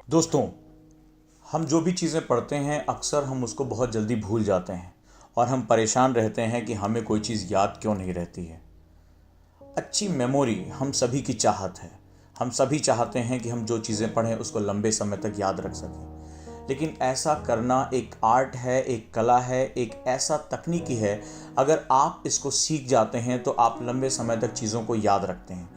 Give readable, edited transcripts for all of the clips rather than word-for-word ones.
दोस्तों, हम जो भी चीज़ें पढ़ते हैं अक्सर हम उसको बहुत जल्दी भूल जाते हैं और हम परेशान रहते हैं कि हमें कोई चीज़ याद क्यों नहीं रहती है। अच्छी मेमोरी हम सभी की चाहत है। हम सभी चाहते हैं कि हम जो चीज़ें पढ़ें उसको लंबे समय तक याद रख सकें, लेकिन ऐसा करना एक आर्ट है, एक कला है, एक ऐसा तकनीकी है। अगर आप इसको सीख जाते हैं तो आप लंबे समय तक चीज़ों को याद रखते हैं।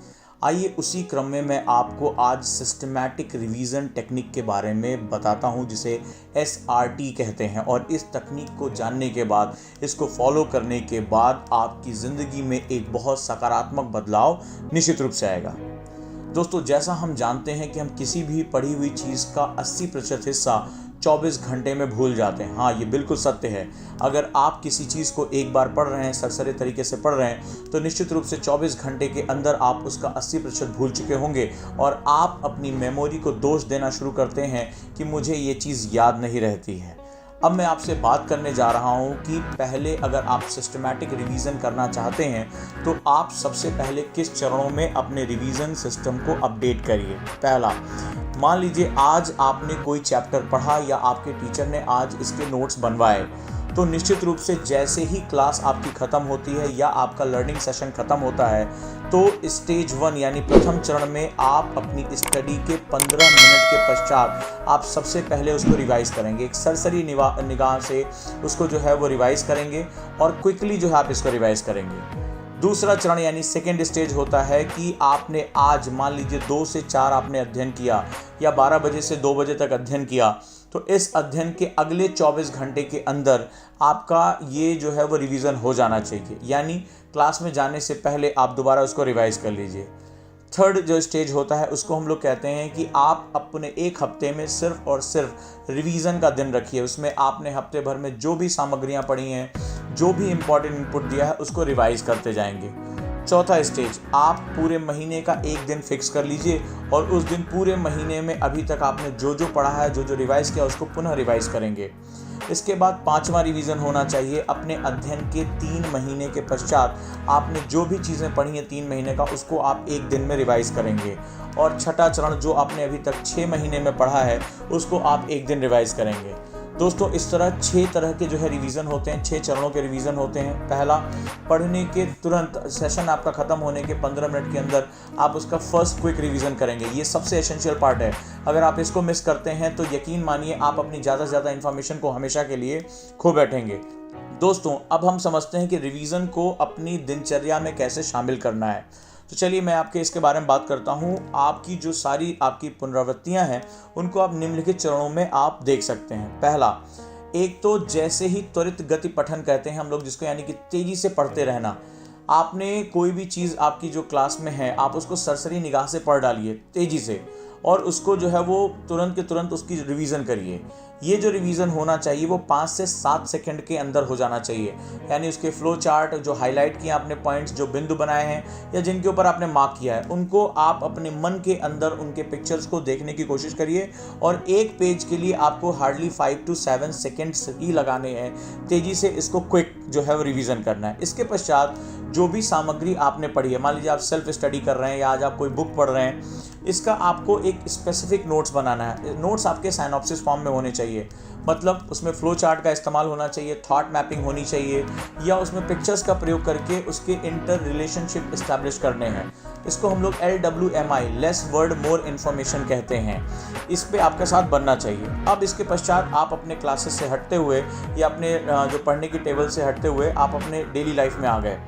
आइए उसी क्रम में मैं आपको आज सिस्टमैटिक रिवीजन टेक्निक के बारे में बताता हूं, जिसे SRT कहते हैं। और इस तकनीक को जानने के बाद, इसको फॉलो करने के बाद आपकी ज़िंदगी में एक बहुत सकारात्मक बदलाव निश्चित रूप से आएगा। दोस्तों, जैसा हम जानते हैं कि हम किसी भी पढ़ी हुई चीज़ का 80% हिस्सा 24 घंटे में भूल जाते हैं। हाँ, ये बिल्कुल सत्य है। अगर आप किसी चीज़ को एक बार पढ़ रहे हैं, सरसरी तरीके से पढ़ रहे हैं, तो निश्चित रूप से 24 घंटे के अंदर आप उसका 80% भूल चुके होंगे और आप अपनी मेमोरी को दोष देना शुरू करते हैं कि मुझे ये चीज़ याद नहीं रहती है। अब मैं आपसे बात करने जा रहा हूँ कि पहले अगर आप सिस्टमैटिक रिवीजन करना चाहते हैं तो आप सबसे पहले किस चरणों में अपने रिवीजन सिस्टम को अपडेट करिए। पहला, मान लीजिए आज आपने कोई चैप्टर पढ़ा या आपके टीचर ने आज इसके नोट्स बनवाए, तो निश्चित रूप से जैसे ही क्लास आपकी ख़त्म होती है या आपका लर्निंग सेशन ख़त्म होता है, तो स्टेज 1 यानी प्रथम चरण में आप अपनी स्टडी के 15 मिनट के पश्चात आप सबसे पहले उसको रिवाइज़ करेंगे। एक सरसरी निगाह से उसको जो है वो रिवाइज़ करेंगे और क्विकली जो है आप इसको रिवाइज़ करेंगे। दूसरा चरण यानी सेकेंड स्टेज होता है कि आपने आज मान लीजिए 2 से 4 आपने अध्ययन किया या 12 बजे से 2 बजे तक अध्ययन किया, तो इस अध्ययन के अगले 24 घंटे के अंदर आपका ये जो है वो रिवीजन हो जाना चाहिए। यानी क्लास में जाने से पहले आप दोबारा उसको रिवाइज कर लीजिए। थर्ड जो स्टेज होता है उसको हम लोग कहते हैं कि आप अपने एक हफ्ते में सिर्फ और सिर्फ रिवीजन का दिन रखिए। उसमें आपने हफ्ते भर में जो भी सामग्रियां पढ़ी हैं, जो भी इंपॉर्टेंट इनपुट दिया है, उसको रिवाइज करते जाएंगे। चौथा स्टेज, आप पूरे महीने का एक दिन फिक्स कर लीजिए और उस दिन पूरे महीने में अभी तक आपने जो जो पढ़ा है, जो जो रिवाइज किया, उसको पुनः रिवाइज करेंगे। इसके बाद 5वां रिवीजन होना चाहिए अपने अध्ययन के 3 महीने के पश्चात। आपने जो भी चीज़ें पढ़ी हैं 3 महीने का, उसको आप एक दिन में रिवाइज करेंगे। और छठा चरण, जो आपने अभी तक 6 महीने में पढ़ा है, उसको आप एक दिन रिवाइज करेंगे। दोस्तों, इस तरह 6 तरह के जो है रिवीजन होते हैं, 6 चरणों के रिवीजन होते हैं। पहला, पढ़ने के तुरंत सेशन आपका ख़त्म होने के 15 मिनट के अंदर आप उसका फर्स्ट क्विक रिवीजन करेंगे। ये सबसे एसेंशियल पार्ट है। अगर आप इसको मिस करते हैं तो यकीन मानिए आप अपनी ज़्यादा से ज़्यादा इन्फॉर्मेशन को हमेशा के लिए खो बैठेंगे। दोस्तों, अब हम समझते हैं कि रिवीजन को अपनी दिनचर्या में कैसे शामिल करना है। तो चलिए मैं आपके इसके बारे में बात करता हूँ। आपकी जो सारी आपकी पुनरावृत्तियाँ हैं उनको आप निम्नलिखित चरणों में आप देख सकते हैं। पहला, एक तो जैसे ही त्वरित गति पठन कहते हैं हम लोग जिसको, यानी कि तेज़ी से पढ़ते रहना। आपने कोई भी चीज़ आपकी जो क्लास में है आप उसको सरसरी निगाह से पढ़ डालिए तेज़ी से, और उसको जो है वो तुरंत के तुरंत उसकी रिवीजन करिए। ये जो रिवीजन होना चाहिए वो 5 से 7 सेकंड के अंदर हो जाना चाहिए। यानी उसके फ्लो चार्ट, जो हाईलाइट किए आपने पॉइंट्स, जो बिंदु बनाए हैं या जिनके ऊपर आपने मार्क किया है, उनको आप अपने मन के अंदर उनके पिक्चर्स को देखने की कोशिश करिए। और एक पेज के लिए आपको हार्डली 5 to 7 सेकेंड्स ही लगाने हैं। तेज़ी से इसको क्विक जो है वो रिवीजन करना है। इसके पश्चात जो भी सामग्री आपने पढ़ी है, मान लीजिए आप सेल्फ स्टडी कर रहे हैं या आज आप कोई बुक पढ़ रहे हैं, इसका आपको एक स्पेसिफिक नोट्स बनाना है। नोट्स आपके साइनॉप्सिस फॉर्म में होने चाहिए, मतलब उसमें फ्लो चार्ट का इस्तेमाल होना चाहिए, थॉट मैपिंग होनी चाहिए, या उसमें पिक्चर्स का प्रयोग करके उसके इंटर रिलेशनशिप इस्टेब्लिश करने हैं। इसको हम लोग LWMI, less word more information कहते हैं। इस पे आपके साथ बनना चाहिए। अब इसके पश्चात आप अपने क्लासेस से हटते हुए या अपने जो पढ़ने की टेबल से हटते हुए आप अपने डेली लाइफ में आ गए।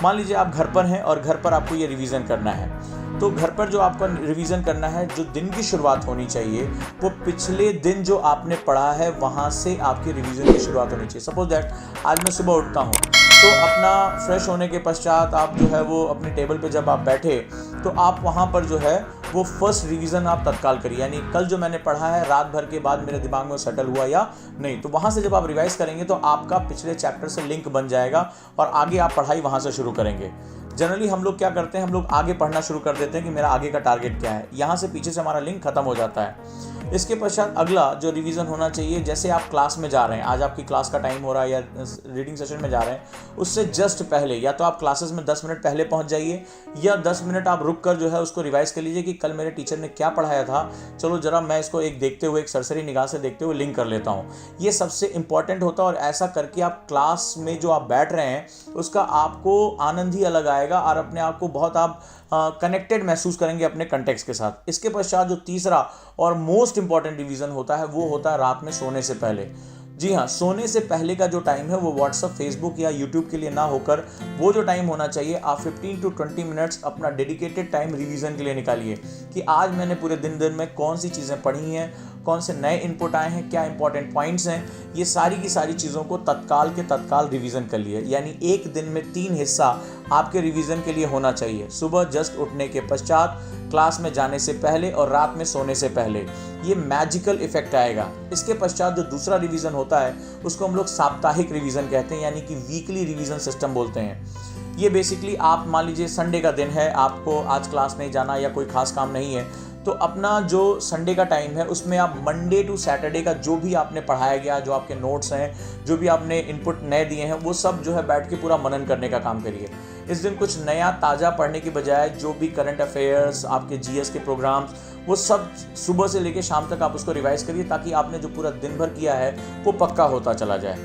मान लीजिए आप घर पर हैं और घर पर आपको ये रिवीजन करना है। तो घर पर जो आपका रिवीजन करना है, जो दिन की शुरुआत होनी चाहिए वो पिछले दिन जो आपने पढ़ा है वहाँ से आपकी रिवीजन की शुरुआत होनी चाहिए। सपोज दैट आज मैं सुबह उठता हूँ, तो अपना फ्रेश होने के पश्चात आप जो है वो अपनी टेबल पे जब आप बैठे तो आप वहाँ पर जो है वो फर्स्ट रिवीजन आप तत्काल करिए। यानी कल जो मैंने पढ़ा है रात भर के बाद मेरे दिमाग में सेटल हुआ या नहीं, तो वहाँ से जब आप रिवाइज करेंगे तो आपका पिछले चैप्टर से लिंक बन जाएगा और आगे आप पढ़ाई वहाँ से शुरू करेंगे। जनरली हम लोग क्या करते हैं, हम लोग आगे पढ़ना शुरू कर देते हैं कि मेरा आगे का टारगेट क्या है, यहाँ से पीछे से हमारा लिंक खत्म हो जाता है। इसके पश्चात अगला जो रिवीजन होना चाहिए, जैसे आप क्लास में जा रहे हैं, आज आपकी क्लास का टाइम हो रहा है या रीडिंग सेशन में जा रहे हैं, उससे जस्ट पहले या तो आप क्लासेस में 10 मिनट पहले पहुंच जाइए या 10 मिनट आप रुक कर जो है उसको रिवाइज कर लीजिए कि कल मेरे टीचर ने क्या पढ़ाया था, चलो जरा मैं इसको एक देखते हुए, एक सरसरी निगाह से देखते हुए लिंक कर लेता हूँ। ये सबसे इंपॉर्टेंट होता है और ऐसा करके आप क्लास में जो आप बैठ रहे हैं उसका आपको आनंद ही अलग आएगा और अपने आप को बहुत आप कनेक्टेड महसूस करेंगे अपने कंटेक्स्ट के साथ। इसके पश्चात जो तीसरा और मोस्ट इंपॉर्टेंट रिवीजन होता है वो होता है रात में सोने से पहले। जी हाँ, सोने से पहले का जो टाइम है वो व्हाट्सअप, फेसबुक या यूट्यूब के लिए ना होकर वो जो टाइम होना चाहिए, आप 15 to 20 मिनट्स अपना डेडिकेटेड टाइम रिवीजन के लिए निकालिए कि आज मैंने पूरे दिन में कौन सी चीज़ें पढ़ी हैं, कौन से नए इनपुट आए हैं, क्या इंपॉर्टेंट पॉइंट्स हैं, ये सारी की सारी चीज़ों को तत्काल के तत्काल रिवीजन कर लिए। यानी एक दिन में 3 हिस्सा आपके रिवीजन के लिए होना चाहिए, सुबह जस्ट उठने के पश्चात, क्लास में जाने से पहले और रात में सोने से पहले। ये मैजिकल इफेक्ट आएगा। इसके पश्चात जो दूसरा रिवीजन होता है उसको हम लोग साप्ताहिक रिवीजन कहते हैं, यानी कि वीकली रिवीजन सिस्टम बोलते हैं। ये बेसिकली आप मान लीजिए संडे का दिन है, आपको आज क्लास नहीं जाना या कोई खास काम नहीं है, तो अपना जो संडे का टाइम है उसमें आप मंडे टू सैटरडे का जो भी आपने पढ़ाया गया, जो आपके नोट्स हैं, जो भी आपने इनपुट नए दिए हैं, वो सब जो है बैठ के पूरा मनन करने का काम करिए। इस दिन कुछ नया ताज़ा पढ़ने की बजाय जो भी करंट अफेयर्स, आपके जीएस के प्रोग्राम्स, वो सब सुबह से लेकर शाम तक आप उसको रिवाइज करिए ताकि आपने जो पूरा दिन भर किया है वो पक्का होता चला जाए।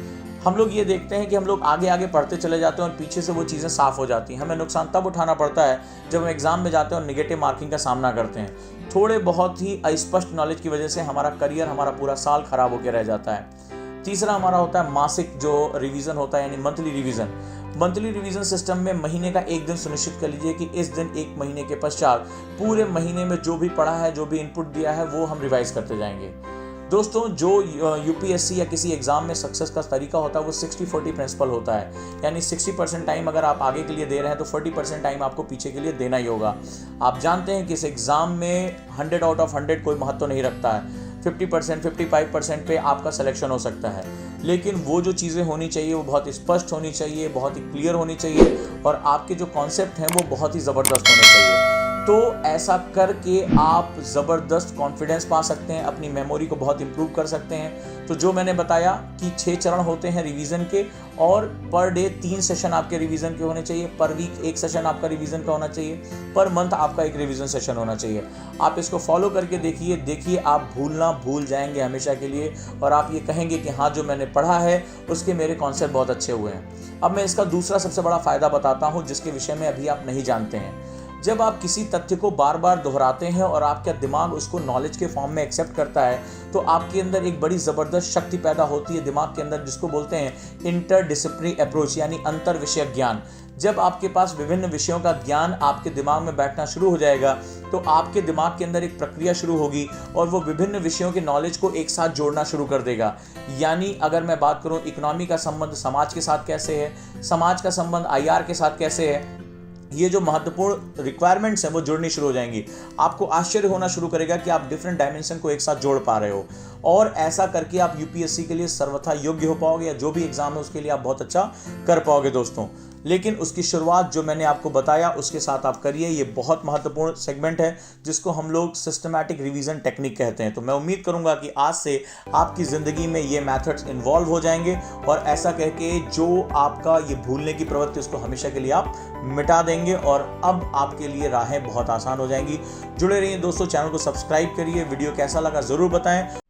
हम लोग ये देखते हैं कि हम लोग आगे आगे पढ़ते चले जाते हैं और पीछे से वो चीज़ें साफ़ हो जाती हैं। हमें नुकसान तब उठाना पड़ता है जब हम एग्ज़ाम में जाते हैं और नेगेटिव मार्किंग का सामना करते हैं। थोड़े बहुत ही अस्पष्ट नॉलेज की वजह से हमारा करियर, हमारा पूरा साल खराब होकर रह जाता है। तीसरा हमारा होता है मासिक जो रिवीजन होता है, यानी monthly revision. Monthly revision system में महीने का एक दिन सुनिश्चित कर लीजिए कि इस दिन एक महीने के पश्चात पूरे महीने में जो भी पढ़ा है, जो भी इनपुट दिया है, वो हम रिवाइज करते जाएंगे। दोस्तों, जो यूपीएससी या किसी एग्जाम में सक्सेस का तरीका होता है वो 60-40 प्रिंसिपल होता है, यानी 60% टाइम अगर आप आगे के लिए दे रहे हैं तो 40% टाइम आपको पीछे के लिए देना ही होगा। आप जानते हैं कि इस एग्ज़ाम में 100 आउट ऑफ 100 कोई महत्व नहीं रखता है, 50%, 55% पे आपका सिलेक्शन हो सकता है, लेकिन वो जो चीज़ें होनी चाहिए वो बहुत स्पष्ट होनी चाहिए, बहुत ही क्लियर होनी चाहिए और आपके जो कॉन्सेप्ट हैं वो बहुत ही ज़बरदस्त होने चाहिए। तो ऐसा करके आप ज़बरदस्त कॉन्फिडेंस पा सकते हैं, अपनी मेमोरी को बहुत इंप्रूव कर सकते हैं। तो जो मैंने बताया कि 6 चरण होते हैं रिवीजन के और पर डे 3 सेशन आपके रिवीजन के होने चाहिए, पर वीक 1 सेशन आपका रिवीजन का होना चाहिए, पर मंथ आपका एक रिवीजन सेशन होना चाहिए। आप इसको फॉलो करके देखिए आप भूल जाएंगे हमेशा के लिए और आप ये कहेंगे कि हाँ, जो मैंने पढ़ा है उसके मेरे कॉन्सेप्ट बहुत अच्छे हुए हैं। अब मैं इसका दूसरा सबसे बड़ा फ़ायदा बताता हूँ जिसके विषय में अभी आप नहीं जानते हैं। जब आप किसी तथ्य को बार बार दोहराते हैं और आपका दिमाग उसको नॉलेज के फॉर्म में एक्सेप्ट करता है तो आपके अंदर एक बड़ी ज़बरदस्त शक्ति पैदा होती है दिमाग के अंदर, जिसको बोलते हैं इंटरडिसिप्लिनरी अप्रोच, यानी अंतर विषयक ज्ञान। जब आपके पास विभिन्न विषयों का ज्ञान आपके दिमाग में बैठना शुरू हो जाएगा तो आपके दिमाग के अंदर एक प्रक्रिया शुरू होगी और वो विभिन्न विषयों के नॉलेज को एक साथ जोड़ना शुरू कर देगा। यानी अगर मैं बात करूं इकोनॉमी का संबंध समाज के साथ कैसे है, समाज का संबंध आईआर के साथ कैसे है, ये जो महत्वपूर्ण रिक्वायरमेंट्स हैं वो जुड़नी शुरू हो जाएंगी। आपको आश्चर्य होना शुरू करेगा कि आप डिफरेंट डायमेंशन को एक साथ जोड़ पा रहे हो और ऐसा करके आप यूपीएससी के लिए सर्वथा योग्य हो पाओगे या जो भी एग्जाम है उसके लिए आप बहुत अच्छा कर पाओगे दोस्तों। लेकिन उसकी शुरुआत जो मैंने आपको बताया उसके साथ आप करिए। ये बहुत महत्वपूर्ण सेगमेंट है जिसको हम लोग सिस्टमैटिक रिवीजन टेक्निक कहते हैं। तो मैं उम्मीद करूंगा कि आज से आपकी ज़िंदगी में ये मेथड्स इन्वॉल्व हो जाएंगे और ऐसा कह के जो आपका ये भूलने की प्रवृत्ति उसको हमेशा के लिए आप मिटा देंगे और अब आपके लिए राहें बहुत आसान हो जाएंगी। जुड़े रहिए दोस्तों, चैनल को सब्सक्राइब करिए, वीडियो कैसा लगा ज़रूर बताएं।